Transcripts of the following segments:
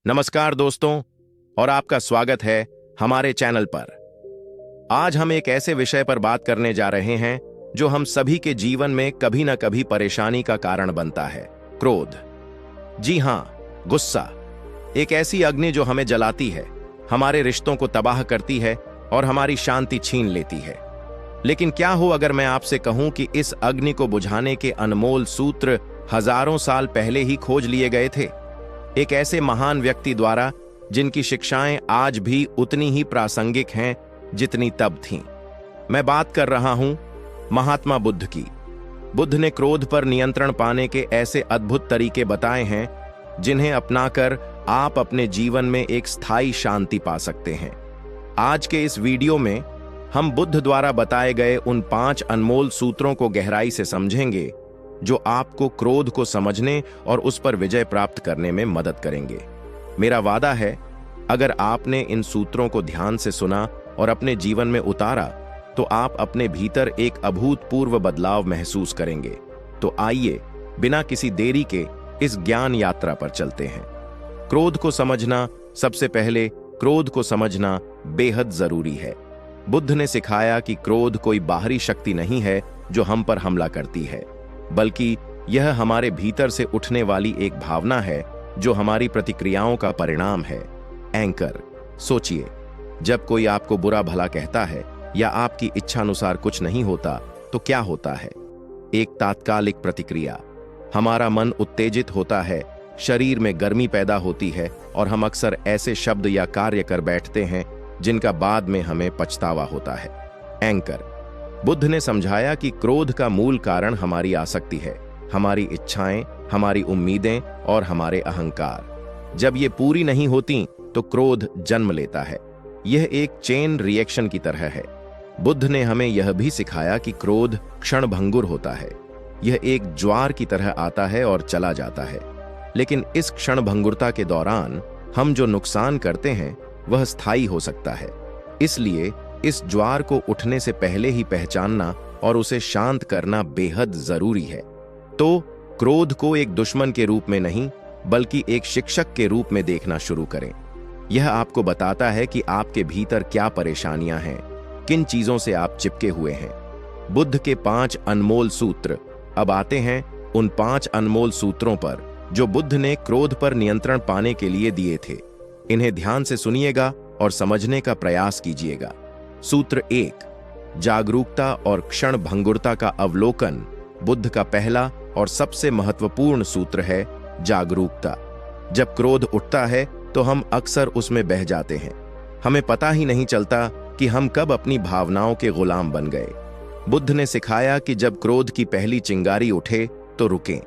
नमस्कार दोस्तों, और आपका स्वागत है हमारे चैनल पर। आज हम एक ऐसे विषय पर बात करने जा रहे हैं जो हम सभी के जीवन में कभी न कभी परेशानी का कारण बनता है, क्रोध। जी हां, गुस्सा एक ऐसी अग्नि जो हमें जलाती है, हमारे रिश्तों को तबाह करती है और हमारी शांति छीन लेती है। लेकिन क्या हो अगर मैं आपसे कहूं कि इस अग्नि को बुझाने के अनमोल सूत्र हजारों साल पहले ही खोज लिए गए थे, एक ऐसे महान व्यक्ति द्वारा जिनकी शिक्षाएं आज भी उतनी ही प्रासंगिक हैं जितनी तब थीं। मैं बात कर रहा हूं महात्मा बुद्ध की। बुद्ध ने क्रोध पर नियंत्रण पाने के ऐसे अद्भुत तरीके बताए हैं जिन्हें अपनाकर आप अपने जीवन में एक स्थायी शांति पा सकते हैं। आज के इस वीडियो में हम बुद्ध द्वारा बताए गए उन 5 अनमोल सूत्रों को गहराई से समझेंगे जो आपको क्रोध को समझने और उस पर विजय प्राप्त करने में मदद करेंगे। मेरा वादा है, अगर आपने इन सूत्रों को ध्यान से सुना और अपने जीवन में उतारा तो आप अपने भीतर एक अभूतपूर्व बदलाव महसूस करेंगे। तो आइए बिना किसी देरी के इस ज्ञान यात्रा पर चलते हैं। क्रोध को समझना, सबसे पहले क्रोध को समझना बेहद जरूरी है। बुद्ध ने सिखाया कि क्रोध कोई बाहरी शक्ति नहीं है जो हम पर हमला करती है, बल्कि यह हमारे भीतर से उठने वाली एक भावना है जो हमारी प्रतिक्रियाओं का परिणाम है। एंकर। सोचिए, जब कोई आपको बुरा भला कहता है या आपकी इच्छानुसार कुछ नहीं होता तो क्या होता है? एक तात्कालिक प्रतिक्रिया। हमारा मन उत्तेजित होता है, शरीर में गर्मी पैदा होती है और हम अक्सर ऐसे शब्द या कार्य कर बैठते हैं जिनका बाद में हमें पछतावा होता है। एंकर। बुद्ध ने समझाया कि क्रोध का मूल कारण हमारी आसक्ति है, हमारी इच्छाएं, हमारी उम्मीदें और हमारे अहंकार। जब ये पूरी नहीं होती तो क्रोध जन्म लेता है। यह एक चेन रिएक्शन की तरह है। बुद्ध ने हमें यह भी सिखाया कि क्रोध क्षणभंगुर होता है। यह एक ज्वार की तरह आता है और चला जाता है, लेकिन इस क्षणभंगुरता के दौरान हम जो नुकसान करते हैं वह स्थायी हो सकता है। इसलिए इस ज्वार को उठने से पहले ही पहचानना और उसे शांत करना बेहद जरूरी है। तो क्रोध को एक दुश्मन के रूप में नहीं, बल्कि एक शिक्षक के रूप में देखना शुरू करें। यह आपको बताता है कि आपके भीतर क्या परेशानियां हैं, किन चीजों से आप चिपके हुए हैं। बुद्ध के 5 अनमोल सूत्र। अब आते हैं उन 5 अनमोल सूत्रों पर जो बुद्ध ने क्रोध पर नियंत्रण पाने के लिए दिए थे। इन्हें ध्यान से सुनिएगा और समझने का प्रयास कीजिएगा। सूत्र 1, जागरूकता और क्षणभंगुरता का अवलोकन। बुद्ध का पहला और सबसे महत्वपूर्ण सूत्र है जागरूकता। जब क्रोध उठता है तो हम अक्सर उसमें बह जाते हैं। हमें पता ही नहीं चलता कि हम कब अपनी भावनाओं के गुलाम बन गए। बुद्ध ने सिखाया कि जब क्रोध की पहली चिंगारी उठे तो रुकें,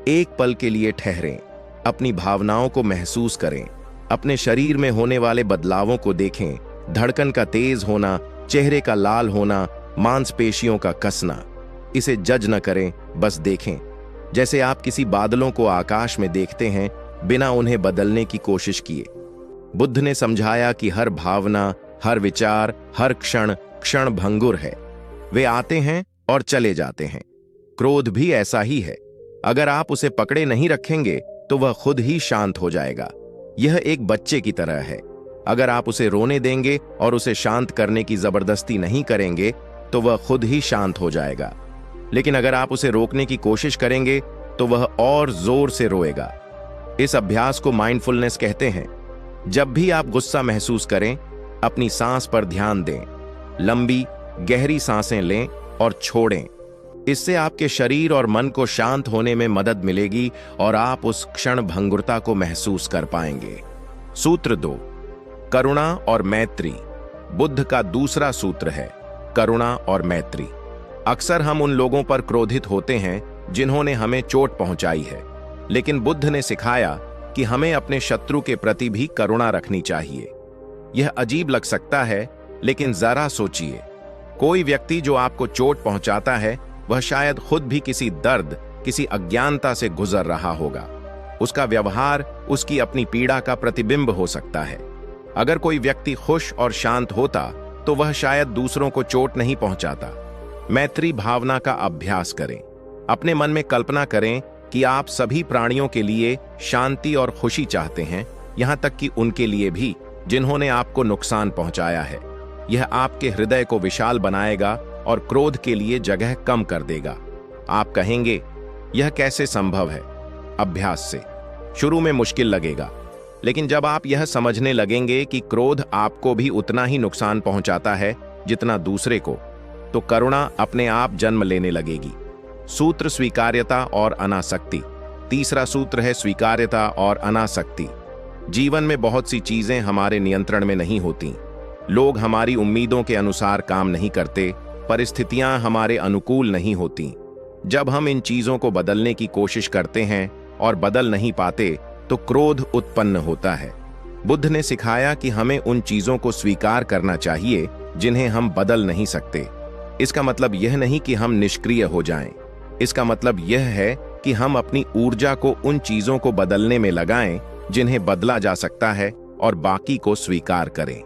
एक पल के लिए ठहरें, अपनी भावनाओं को महसूस करें, अपने शरीर में होने वाले बदलावों को देखें। धड़कन का तेज होना, चेहरे का लाल होना, मांसपेशियों का कसना। इसे जज न करें, बस देखें, जैसे आप किसी बादलों को आकाश में देखते हैं बिना उन्हें बदलने की कोशिश किए। बुद्ध ने समझाया कि हर भावना, हर विचार, हर क्षण क्षणभंगुर है। वे आते हैं और चले जाते हैं। क्रोध भी ऐसा ही है। अगर आप उसे पकड़े नहीं रखेंगे तो वह खुद ही शांत हो जाएगा। यह एक बच्चे की तरह है। अगर आप उसे रोने देंगे और उसे शांत करने की जबरदस्ती नहीं करेंगे तो वह खुद ही शांत हो जाएगा। लेकिन अगर आप उसे रोकने की कोशिश करेंगे तो वह और जोर से रोएगा। इस अभ्यास को माइंडफुलनेस कहते हैं। जब भी आप गुस्सा महसूस करें, अपनी सांस पर ध्यान दें। लंबी गहरी सांसें लें और छोड़ें। इससे आपके शरीर और मन को शांत होने में मदद मिलेगी और आप उस क्षणभंगुरता को महसूस कर पाएंगे। सूत्र 2, करुणा और मैत्री। बुद्ध का दूसरा सूत्र है करुणा और मैत्री। अक्सर हम उन लोगों पर क्रोधित होते हैं जिन्होंने हमें चोट पहुंचाई है, लेकिन बुद्ध ने सिखाया कि हमें अपने शत्रु के प्रति भी करुणा रखनी चाहिए। यह अजीब लग सकता है, लेकिन जरा सोचिए, कोई व्यक्ति जो आपको चोट पहुंचाता है वह शायद खुद भी किसी दर्द, किसी अज्ञानता से गुजर रहा होगा। उसका व्यवहार उसकी अपनी पीड़ा का प्रतिबिंब हो सकता है। अगर कोई व्यक्ति खुश और शांत होता तो वह शायद दूसरों को चोट नहीं पहुंचाता। मैत्री भावना का अभ्यास करें। अपने मन में कल्पना करें कि आप सभी प्राणियों के लिए शांति और खुशी चाहते हैं, यहां तक कि उनके लिए भी जिन्होंने आपको नुकसान पहुंचाया है। यह आपके हृदय को विशाल बनाएगा और क्रोध के लिए जगह कम कर देगा। आप कहेंगे, यह कैसे संभव है? अभ्यास से। शुरू में मुश्किल लगेगा, लेकिन जब आप यह समझने लगेंगे कि क्रोध आपको भी उतना ही नुकसान पहुंचाता है जितना दूसरे को, तो करुणा अपने आप जन्म लेने लगेगी। सूत्र स्वीकार्यता और अनासक्ति। तीसरा सूत्र है स्वीकार्यता और अनासक्ति। जीवन में बहुत सी चीजें हमारे नियंत्रण में नहीं होती। लोग हमारी उम्मीदों के अनुसार काम नहीं करते, परिस्थितियां हमारे अनुकूल नहीं होती। जब हम इन चीजों को बदलने की कोशिश करते हैं और बदल नहीं पाते, तो क्रोध उत्पन्न होता है। बुद्ध ने सिखाया कि हमें उन चीजों को स्वीकार करना चाहिए जिन्हें हम बदल नहीं सकते। इसका मतलब यह नहीं कि हम निष्क्रिय हो जाएं। इसका मतलब यह है कि हम अपनी ऊर्जा को उन चीजों को बदलने में लगाएं जिन्हें बदला जा सकता है और बाकी को स्वीकार करें।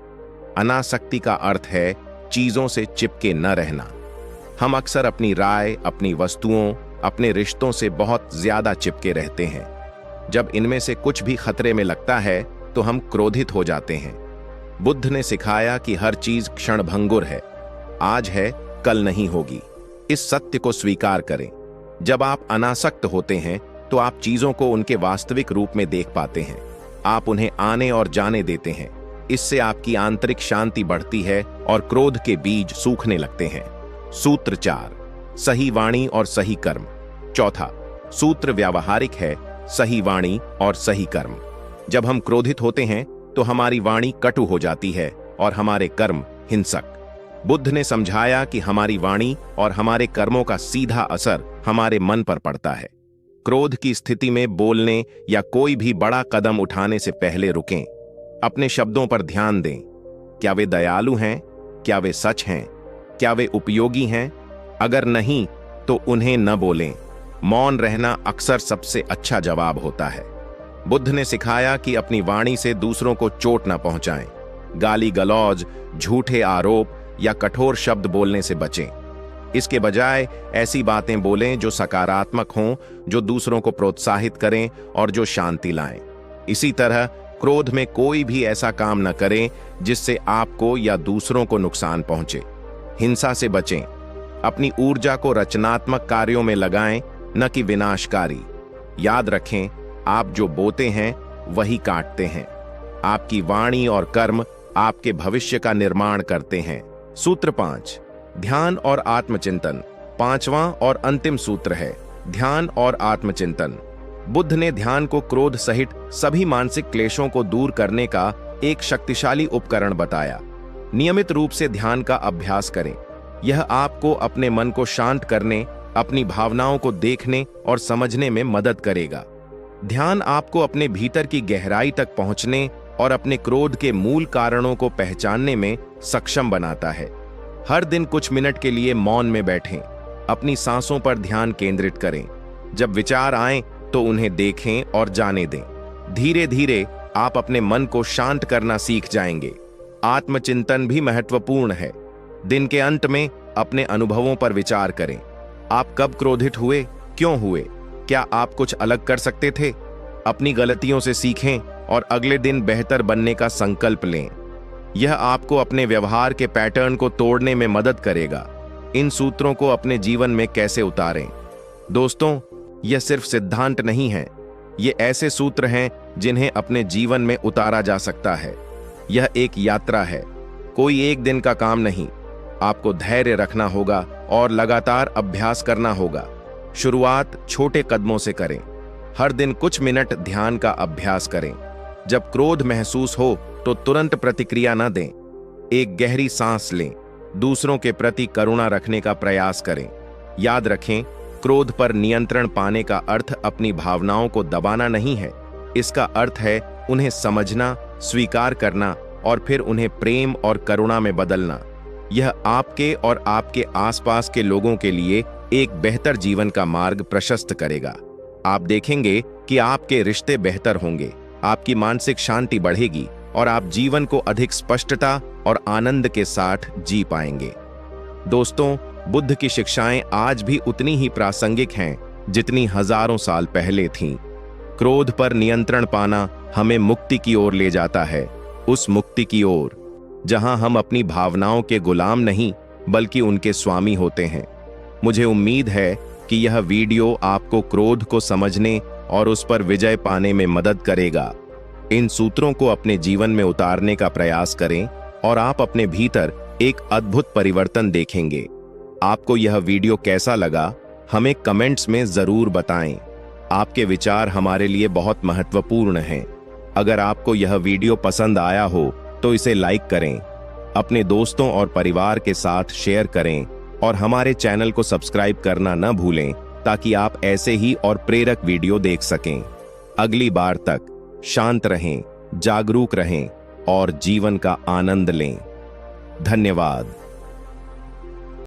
अनासक्ति का अर्थ है चीजों से चिपके न रहना। हम अक्सर अपनी राय, अपनी वस्तुओं, अपने रिश्तों से बहुत ज्यादा चिपके रहते हैं। जब इनमें से कुछ भी खतरे में लगता है तो हम क्रोधित हो जाते हैं। बुद्ध ने सिखाया कि हर चीज क्षणभंगुर है, आज है कल नहीं होगी। इस सत्य को स्वीकार करें। जब आप अनासक्त होते हैं तो आप चीजों को उनके वास्तविक रूप में देख पाते हैं। आप उन्हें आने और जाने देते हैं। इससे आपकी आंतरिक शांति बढ़ती है और क्रोध के बीज सूखने लगते हैं। सूत्र 4, सही वाणी और सही कर्म। चौथा सूत्र व्यावहारिक है, सही वाणी और सही कर्म। जब हम क्रोधित होते हैं तो हमारी वाणी कटु हो जाती है और हमारे कर्म हिंसक। बुद्ध ने समझाया कि हमारी वाणी और हमारे कर्मों का सीधा असर हमारे मन पर पड़ता है। क्रोध की स्थिति में बोलने या कोई भी बड़ा कदम उठाने से पहले रुकें। अपने शब्दों पर ध्यान दें। क्या वे दयालु हैं? क्या वे सच हैं? क्या वे उपयोगी हैं? अगर नहीं, तो उन्हें न बोलें। मौन रहना अक्सर सबसे अच्छा जवाब होता है। बुद्ध ने सिखाया कि अपनी वाणी से दूसरों को चोट न पहुंचाएं। गाली गलौज, झूठे आरोप या कठोर शब्द बोलने से बचें। इसके बजाय ऐसी बातें बोलें जो सकारात्मक हों, जो दूसरों को प्रोत्साहित करें और जो शांति लाएं। इसी तरह क्रोध में कोई भी ऐसा काम न करें जिससे आपको या दूसरों को नुकसान पहुंचे। हिंसा से बचें। अपनी ऊर्जा को रचनात्मक कार्यों में लगाएं, न कि विनाशकारी। याद रखें, आप जो बोते हैं वही काटते हैं। आपकी वाणी और कर्म आपके भविष्य का निर्माण करते हैं। सूत्र 5, ध्यान और आत्मचिंतन। पांचवां और अंतिम सूत्र है ध्यान और आत्मचिंतन। बुद्ध ने ध्यान को क्रोध सहित सभी मानसिक क्लेशों को दूर करने का एक शक्तिशाली उपकरण बताया। नियमित रूप से ध्यान का अभ्यास करें। यह आपको अपने मन को शांत करने, अपनी भावनाओं को देखने और समझने में मदद करेगा। ध्यान आपको अपने भीतर की गहराई तक पहुंचने और अपने क्रोध के मूल कारणों को पहचानने में सक्षम बनाता है। हर दिन कुछ मिनट के लिए मौन में बैठें। अपनी सांसों पर ध्यान केंद्रित करें। जब विचार आएं तो उन्हें देखें और जाने दें। धीरे धीरे आप अपने मन को शांत करना सीख जाएंगे। आत्मचिंतन भी महत्वपूर्ण है। दिन के अंत में अपने अनुभवों पर विचार करें। आप कब क्रोधित हुए? क्यों हुए? क्या आप कुछ अलग कर सकते थे? अपनी गलतियों से सीखें और अगले दिन बेहतर बनने का संकल्प लें। यह आपको अपने व्यवहार के पैटर्न को तोड़ने में मदद करेगा। इन सूत्रों को अपने जीवन में कैसे उतारें? दोस्तों, यह सिर्फ सिद्धांत नहीं है। ये ऐसे सूत्र हैं जिन्हें अपने जीवन में उतारा जा सकता है। यह एक यात्रा है, कोई एक दिन का काम नहीं। आपको धैर्य रखना होगा और लगातार अभ्यास करना होगा। शुरुआत छोटे कदमों से करें। हर दिन कुछ मिनट ध्यान का अभ्यास करें। जब क्रोध महसूस हो तो तुरंत प्रतिक्रिया न दें। एक गहरी सांस लें। दूसरों के प्रति करुणा रखने का प्रयास करें। याद रखें, क्रोध पर नियंत्रण पाने का अर्थ अपनी भावनाओं को दबाना नहीं है। इसका अर्थ है उन्हें समझना, स्वीकार करना और फिर उन्हें प्रेम और करुणा में बदलना। यह आपके और आपके आसपास के लोगों के लिए एक बेहतर जीवन का मार्ग प्रशस्त करेगा। आप देखेंगे कि आपके रिश्ते बेहतर होंगे, आपकी मानसिक शांति बढ़ेगी और आप जीवन को अधिक स्पष्टता और आनंद के साथ जी पाएंगे। दोस्तों, बुद्ध की शिक्षाएं आज भी उतनी ही प्रासंगिक हैं जितनी हजारों साल पहले थीं। क्रोध पर नियंत्रण पाना हमें मुक्ति की ओर ले जाता है, उस मुक्ति की ओर जहां हम अपनी भावनाओं के गुलाम नहीं बल्कि उनके स्वामी होते हैं। मुझे उम्मीद है कि यह वीडियो आपको क्रोध को समझने और उस पर विजय पाने में मदद करेगा। इन सूत्रों को अपने जीवन में उतारने का प्रयास करें और आप अपने भीतर एक अद्भुत परिवर्तन देखेंगे। आपको यह वीडियो कैसा लगा, हमें कमेंट्स में जरूर बताएं। आपके विचार हमारे लिए बहुत महत्वपूर्ण हैं। अगर आपको यह वीडियो पसंद आया हो तो इसे लाइक करें, अपने दोस्तों और परिवार के साथ शेयर करें और हमारे चैनल को सब्सक्राइब करना न भूलें ताकि आप ऐसे ही और प्रेरक वीडियो देख सकें। अगली बार तक शांत रहें, जागरूक रहें और जीवन का आनंद लें। धन्यवाद।